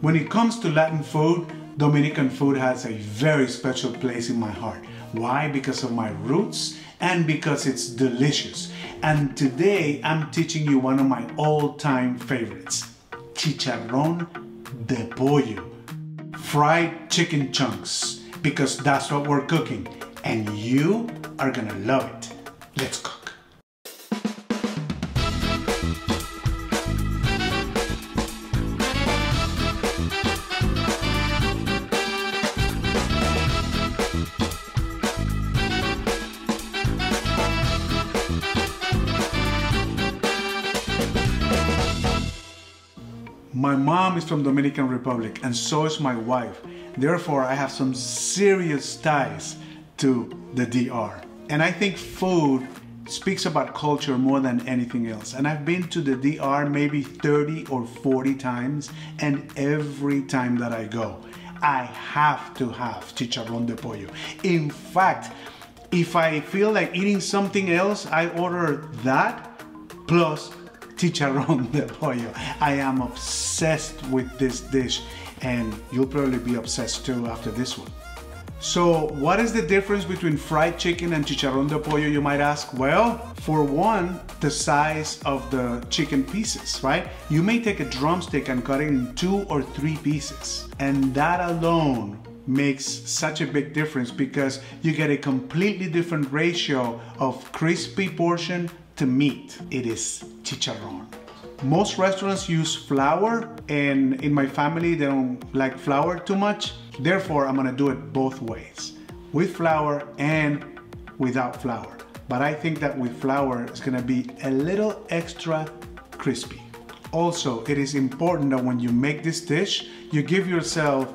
When it comes to Latin food, Dominican food has a very special place in my heart. Why? Because of my roots and because it's delicious. And today I'm teaching you one of my all-time favorites, chicharrón de pollo. Fried chicken chunks, because that's what we're cooking. And you are gonna love it. Let's cook. My mom is from Dominican Republic and so is my wife. Therefore, I have some serious ties to the DR. And I think food speaks about culture more than anything else. And I've been to the DR maybe 30 or 40 times, and every time that I go, I have to have chicharrón de pollo. In fact, if I feel like eating something else, I order that plus chicharrón de pollo. I am obsessed with this dish, and you'll probably be obsessed too after this one. So what is the difference between fried chicken and chicharrón de pollo, you might ask? Well, for one, the size of the chicken pieces, right? You may take a drumstick and cut it in 2 or 3 pieces, and that alone makes such a big difference because you get a completely different ratio of crispy portion to meat. It is chicharrón. Most restaurants use flour, and in my family they don't like flour too much. Therefore, I'm gonna do it both ways, with flour and without flour. But I think that with flour it's gonna be a little extra crispy. Also, it is important that when you make this dish, you give yourself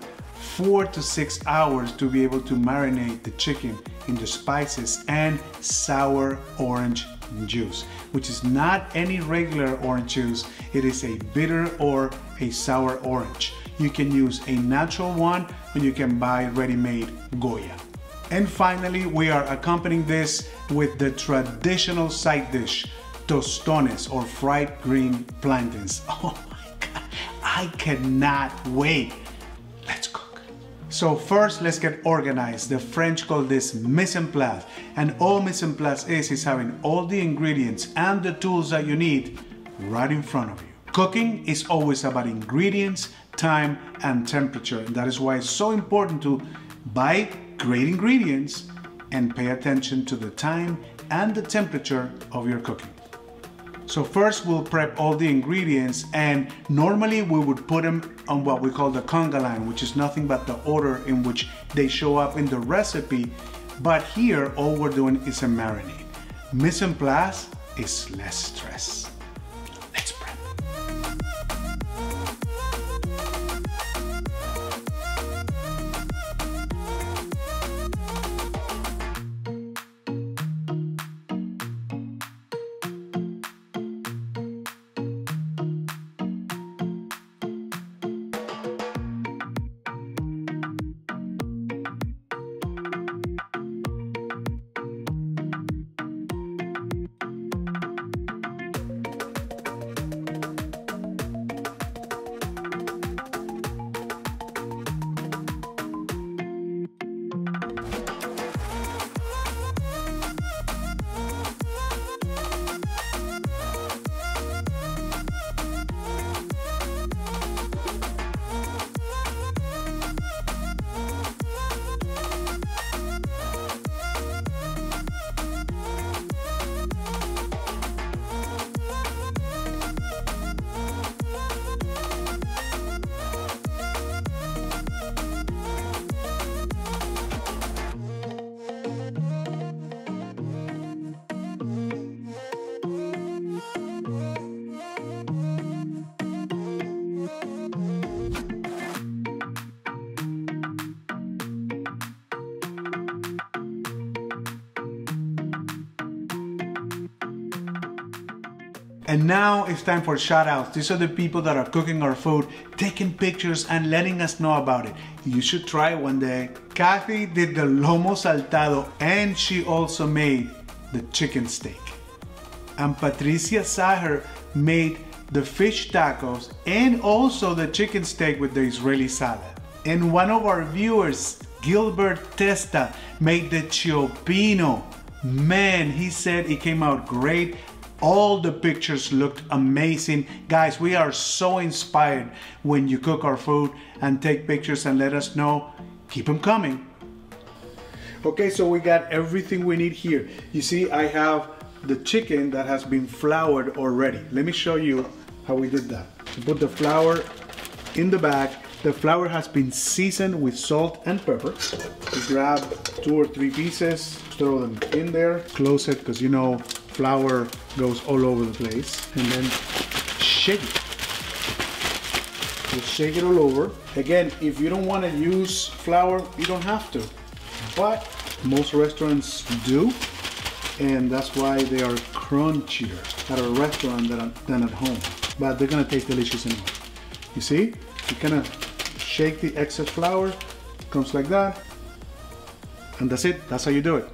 4 to 6 hours to be able to marinate the chicken in the spices and sour orange juice, which is not any regular orange juice. It is a bitter or a sour orange. You can use a natural one, or you can buy ready-made Goya. And finally, we are accompanying this with the traditional side dish, tostones or fried green plantains. Oh my God, I cannot wait. Let's cook. So first, let's get organized. The French call this mise en place, and all mise en place is having all the ingredients and the tools that you need right in front of you. Cooking is always about ingredients, time, and temperature, and that is why it's so important to buy great ingredients and pay attention to the time and the temperature of your cooking. So first we'll prep all the ingredients, and normally we would put them on what we call the conga line, which is nothing but the order in which they show up in the recipe. But here all we're doing is a marinade. Mise en place is less stress. Let's prep. And now it's time for shout outs. These are the people that are cooking our food, taking pictures and letting us know about it. You should try it one day. Kathy did the lomo saltado, and she also made the chicken steak. And Patricia Saher made the fish tacos, and also the chicken steak with the Israeli salad. And one of our viewers, Gilbert Testa, made the ciopino. Man, he said it came out great. All the pictures looked amazing. Guys, we are so inspired when you cook our food and take pictures and let us know. Keep them coming. Okay, so we got everything we need here. You see, I have the chicken that has been floured already. Let me show you how we did that. You put the flour in the bag. The flour has been seasoned with salt and pepper. You grab 2 or 3 pieces, throw them in there, close it because you know flour goes all over the place, and then shake it. Just shake it all over. Again, if you don't want to use flour, you don't have to, but most restaurants do, and that's why they are crunchier at a restaurant than at home, but they're gonna taste delicious anyway. You see, you kind of shake the excess flour, comes like that, and that's it. That's how you do it.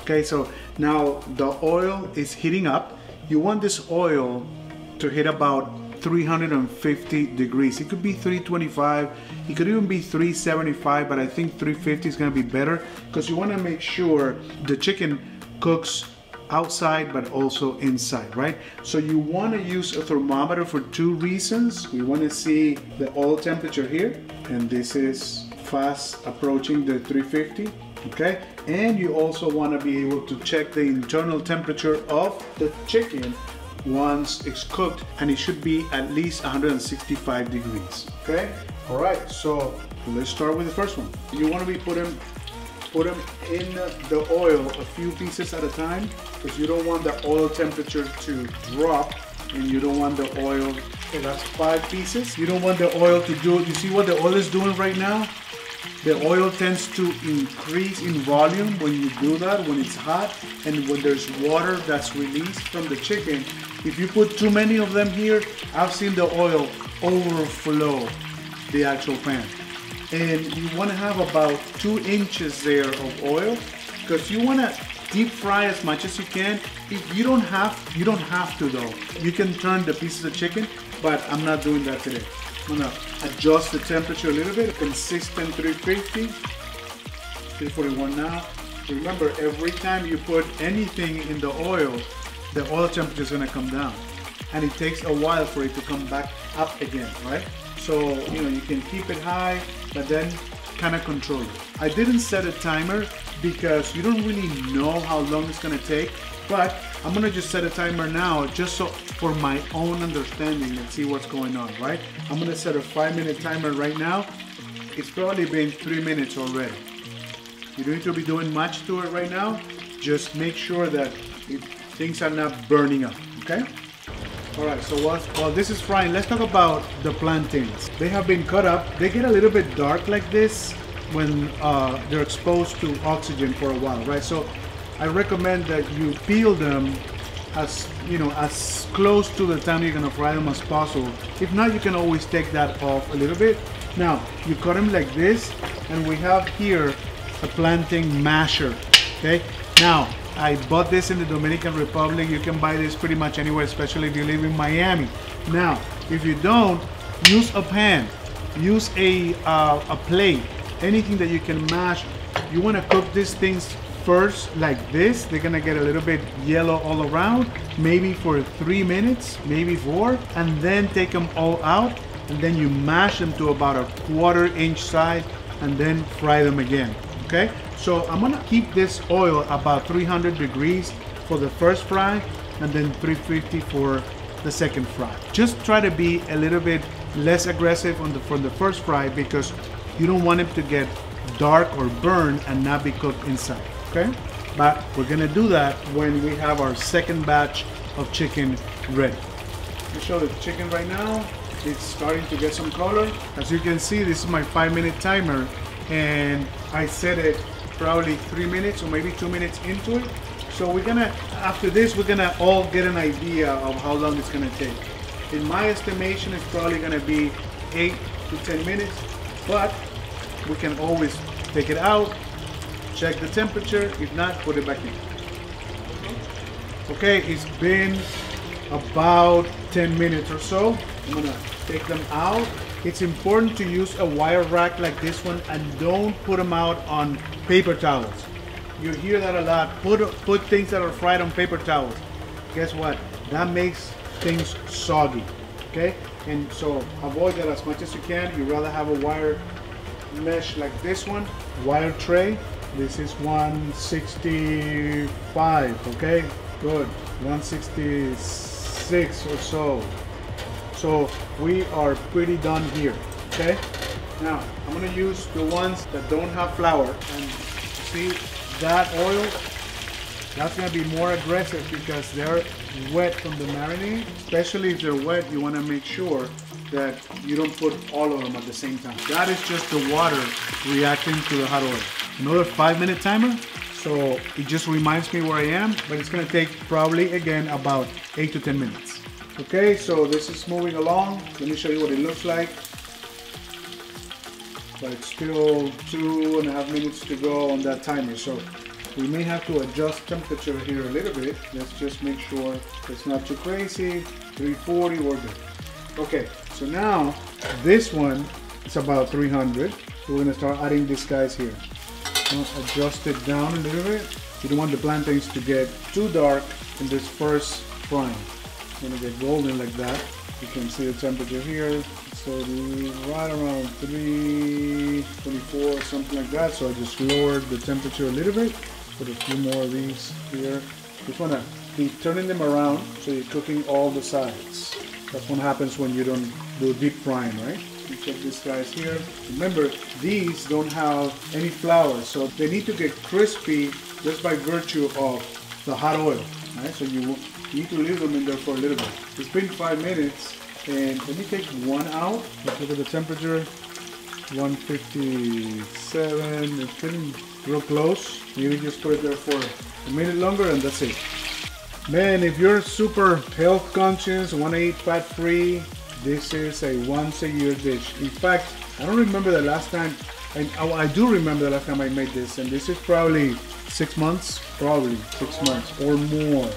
Okay, so now the oil is heating up. You want this oil to hit about 350 degrees. It could be 325, it could even be 375, but I think 350 is gonna be better because you wanna make sure the chicken cooks outside but also inside, right? So you want to use a thermometer for 2 reasons. We want to see the oil temperature here, and this is fast approaching the 350, okay? And you also want to be able to check the internal temperature of the chicken once it's cooked, and it should be at least 165 degrees, okay? All right, so let's start with the first one. You want to be put them in the oil a few pieces at a time, because you don't want the oil temperature to drop, and you don't want the oil, okay, that's 5 pieces. You don't want the oil to do, you see what the oil is doing right now? The oil tends to increase in volume when you do that, when it's hot, and when there's water that's released from the chicken. If you put too many of them here, I've seen the oil overflow the actual pan. And you want to have about 2 inches there of oil, because you want to deep fry as much as you can. If you don't have to though. You can turn the pieces of chicken, but I'm not doing that today. I'm gonna adjust the temperature a little bit, consistent 350, 341 now. Remember, every time you put anything in the oil temperature is gonna come down, and it takes a while for it to come back up again, right? So, you know, you can keep it high, but then kind of control it. I didn't set a timer because you don't really know how long it's gonna take, but I'm gonna just set a timer now just so for my own understanding and see what's going on, right? I'm gonna set a 5-minute timer right now. It's probably been 3 minutes already. You don't need to be doing much to it right now. Just make sure that things are not burning up, okay? All right, so while this is frying, let's talk about the plantains. They have been cut up. They get a little bit dark like this when they're exposed to oxygen for a while, right? So I recommend that you peel them as close to the time you're gonna fry them as possible. If not, you can always take that off a little bit. Now, you cut them like this, and we have here a plantain masher, okay? Now, I bought this in the Dominican Republic. You can buy this pretty much anywhere, especially if you live in Miami. Now, if you don't, use a pan, use a plate, anything that you can mash. You want to cook these things first like this. They're gonna get a little bit yellow all around, maybe for 3 minutes, maybe 4, and then take them all out, and then you mash them to about a 1/4 inch size, and then fry them again, okay? So I'm gonna keep this oil about 300 degrees for the first fry, and then 350 for the second fry. Just try to be a little bit less aggressive for the first fry, because you don't want it to get dark or burn and not be cooked inside, okay? But we're gonna do that when we have our second batch of chicken ready. Let me show the chicken right now. It's starting to get some color. As you can see, this is my 5-minute timer, and I set it probably 3 minutes or maybe 2 minutes into it. So we're gonna, after this, we're gonna all get an idea of how long it's gonna take. In my estimation, it's probably gonna be 8 to 10 minutes, but we can always take it out, check the temperature. If not, put it back in. Okay, it's been about 10 minutes or so. I'm gonna take them out. It's important to use a wire rack like this one and don't put them out on paper towels. You hear that a lot. Put things that are fried on paper towels. Guess what? That makes things soggy, okay? And so avoid that as much as you can. You'd rather have a wire mesh like this one, wire tray. This is 165, okay? Good, 166 or so. So we are pretty done here, okay? Now, I'm gonna use the ones that don't have flour. And see that oil? That's gonna be more aggressive because they're wet from the marinade. Especially if they're wet, you wanna make sure that you don't put all of them at the same time. That is just the water reacting to the hot oil. Another 5-minute timer. So it just reminds me where I am, but it's gonna take probably, again, about 8 to 10 minutes. Okay, so this is moving along. Let me show you what it looks like. But it's still 2.5 minutes to go on that timer. So we may have to adjust temperature here a little bit. Let's just make sure it's not too crazy. 340, we're good. Okay, so now this one is about 300. So we're gonna start adding these guys here. Adjust it down a little bit. You don't want the plantains to get too dark in this first frying. It's gonna get golden like that. You can see the temperature here. So right around 324, something like that. So I just lowered the temperature a little bit. Put a few more of these here. Just wanna keep turning them around so you're cooking all the sides. That's what happens when you don't do deep frying, right? You check these guys here. Remember, these don't have any flour, so they need to get crispy just by virtue of the hot oil, right? So you need to leave them in there for a little bit. It's been 5 minutes, and let me take one out. Let's look at the temperature. 157. It's getting real close. Maybe just put it there for a minute longer, and that's it. Man, if you're super health conscious, want to eat fat free, this is a once a year dish. In fact, I don't remember the last time, and I do remember the last time I made this, and this is probably 6 months, probably 6 months or more,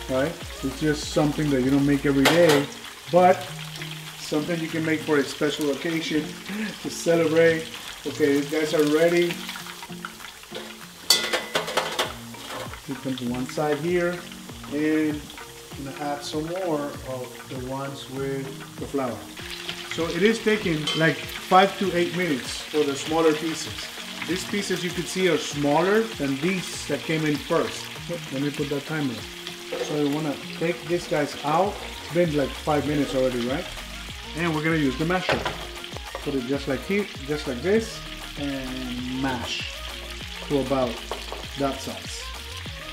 right? It's just something that you don't make every day, but something you can make for a special occasion to celebrate. Okay, these guys are ready. Put them to one side here. And I'm gonna add some more of the ones with the flour. So it is taking like 5 to 8 minutes for the smaller pieces. These pieces you can see are smaller than these that came in first. Let me put that timer. So I wanna take these guys out. It's been like 5 minutes already, right? And we're gonna use the masher. Put it just like here, just like this, and mash to about that size.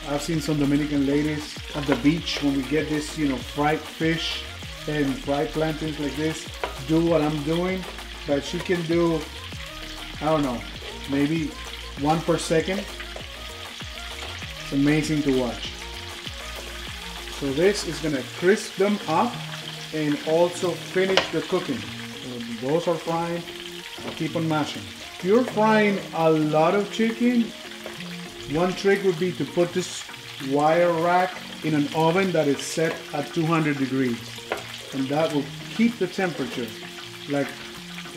I've seen some Dominican ladies at the beach when we get this, you know, fried fish and fried plantains like this, do what I'm doing, but she can do, I don't know, maybe 1 per second. It's amazing to watch. So this is gonna crisp them up and also finish the cooking. So those are frying, I'll keep on mashing. If you're frying a lot of chicken, one trick would be to put this wire rack in an oven that is set at 200 degrees. And that will keep the temperature like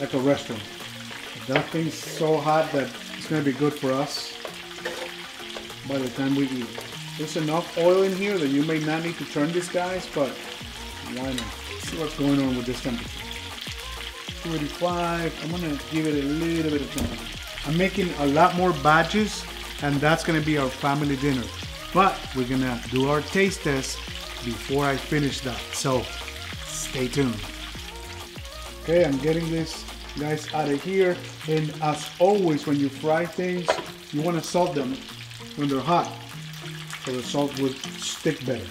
a restaurant. That thing's so hot that it's gonna be good for us by the time we eat it. There's enough oil in here that you may not need to turn these guys, but why not? Let's see what's going on with this temperature. 285, I'm gonna give it a little bit of time. I'm making a lot more batches, and that's gonna be our family dinner. But we're gonna do our taste test before I finish that. So stay tuned. Okay, I'm getting this guys out of here. And as always, when you fry things, you wanna salt them when they're hot, so the salt would stick better.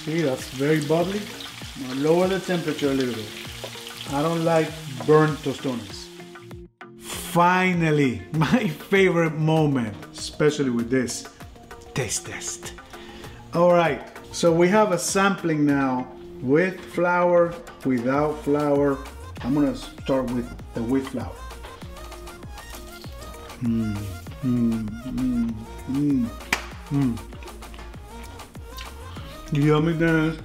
See, that's very bubbly. Now lower the temperature a little bit. I don't like burnt tostones. Finally, my favorite moment, especially with this taste test. All right, so we have a sampling now with flour, without flour. I'm gonna start with the with flour. Yummy dance.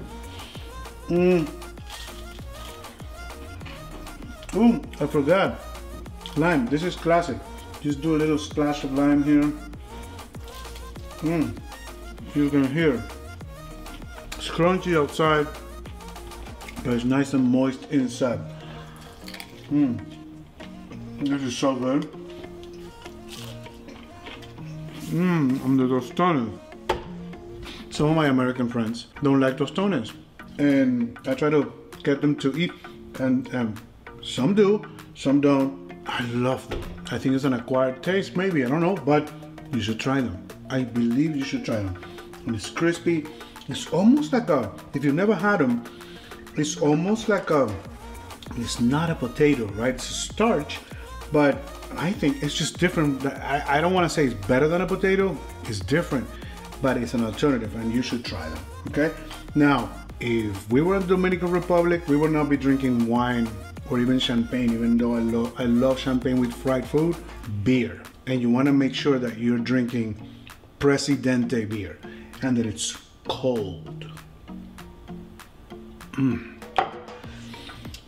Ooh, I forgot. Lime, this is classic. Just do a little splash of lime here. You're gonna hear. It's crunchy outside, but it's nice and moist inside. This is so good. And the tostones. Some of my American friends don't like tostones, and I try to get them to eat, and some do, some don't. I love them. I think it's an acquired taste, maybe, I don't know, but you should try them. I believe you should try them. And it's crispy. It's almost like a, if you've never had them, it's almost like a, it's not a potato, right? It's a starch, but I think it's just different. I don't want to say it's better than a potato. It's different, but it's an alternative, and you should try them, okay? Now, if we were in the Dominican Republic, we would not be drinking wine or even champagne, even though I love champagne with fried food. Beer. And you want to make sure that you're drinking Presidente beer and that it's cold.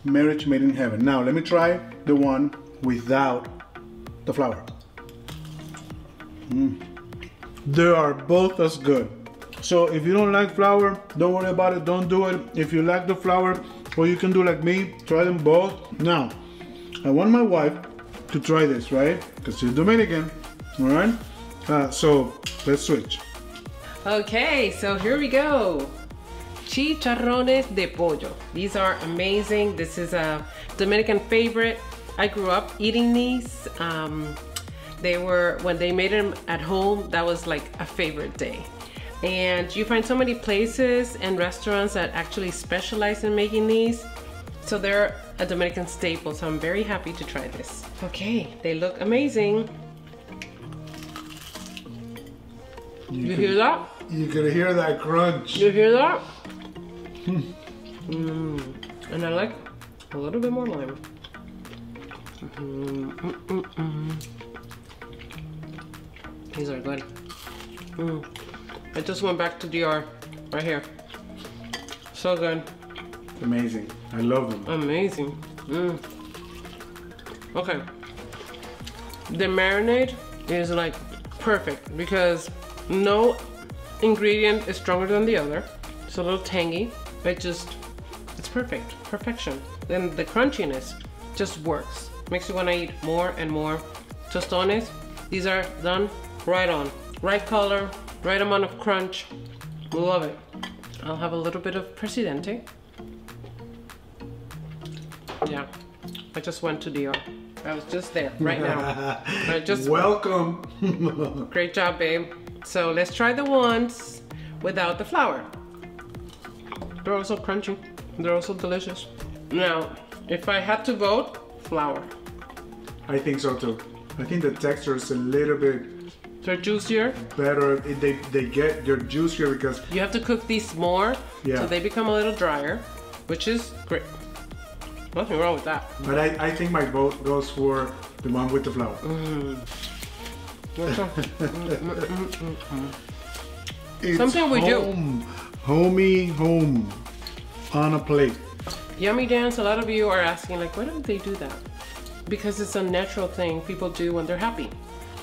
Marriage made in heaven. Now let me try the one without the flour. They are both as good. So if you don't like flour, don't worry about it, don't do it. If you like the flour, or you can do like me, try them both. Now, I want my wife to try this, right? Because she's Dominican, all right? So let's switch. Okay, so here we go. Chicharrones de pollo. These are amazing. This is a Dominican favorite. I grew up eating these. They were, when they made them at home, that was like a favorite day. And you find so many places and restaurants that actually specialize in making these. So they're a Dominican staple, so I'm very happy to try this. Okay, they look amazing. You hear that? You can hear that crunch. You hear that? And I like a little bit more lime. These are good. I just went back to DR, right here. So good. Amazing. I love them. Amazing. Okay. The marinade is like perfect because no ingredient is stronger than the other. It's a little tangy. It's perfect. Perfection. Then the crunchiness just works. Makes you want to eat more and more. Tostones, these are done right on. Right color, right amount of crunch. Love it. I'll have a little bit of Presidente. Yeah, I just went to DR. I was just there right now. Welcome. Great job, babe. So let's try the ones without the flour. They're also crunchy. They're also delicious. Now, if I had to vote, flour. I think so too. I think the texture is a little bit They're juicier. better. They're juicier because You have to cook these more, so they become a little drier, which is great. Nothing wrong with that. But I think my vote goes for the one with the flour. It's Something we do. Home on a plate. Yummy dance, a lot of you are asking like, why don't they do that? Because it's a natural thing people do when they're happy.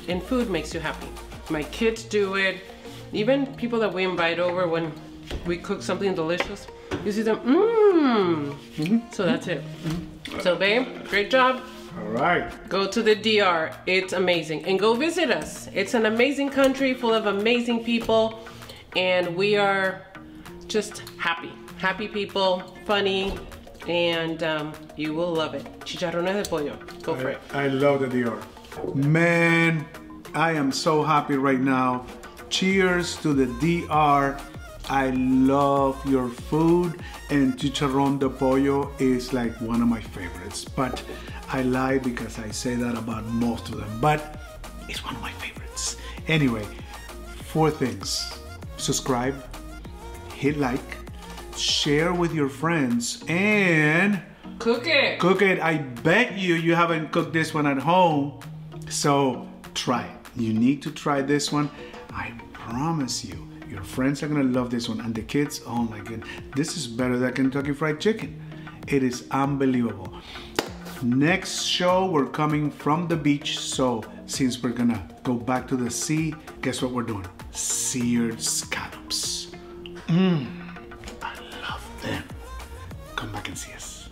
And food makes you happy. My kids do it. Even people that we invite over when we cook something delicious, you see them, So that's it. So babe, great job. All right. Go to the DR, it's amazing. And go visit us. It's an amazing country full of amazing people. And we are just happy. Happy people, funny, and you will love it. Chicharrones de pollo, go for it. I love the DR. Man, I am so happy right now. Cheers to the DR. I love your food, and chicharrón de pollo is like one of my favorites. But I lie because I say that about most of them, but it's one of my favorites. Anyway, 4 things. Subscribe, hit like, share with your friends, and cook it. Cook it. I bet you haven't cooked this one at home, so try it. You need to try this one. I promise you, Your friends are gonna love this one, and the kids, oh my goodness, this is better than Kentucky Fried Chicken. It is unbelievable. Next show, we're coming from the beach, so since we're gonna go back to the sea, guess what we're doing? Seared scallops. I love them. Come back and see us.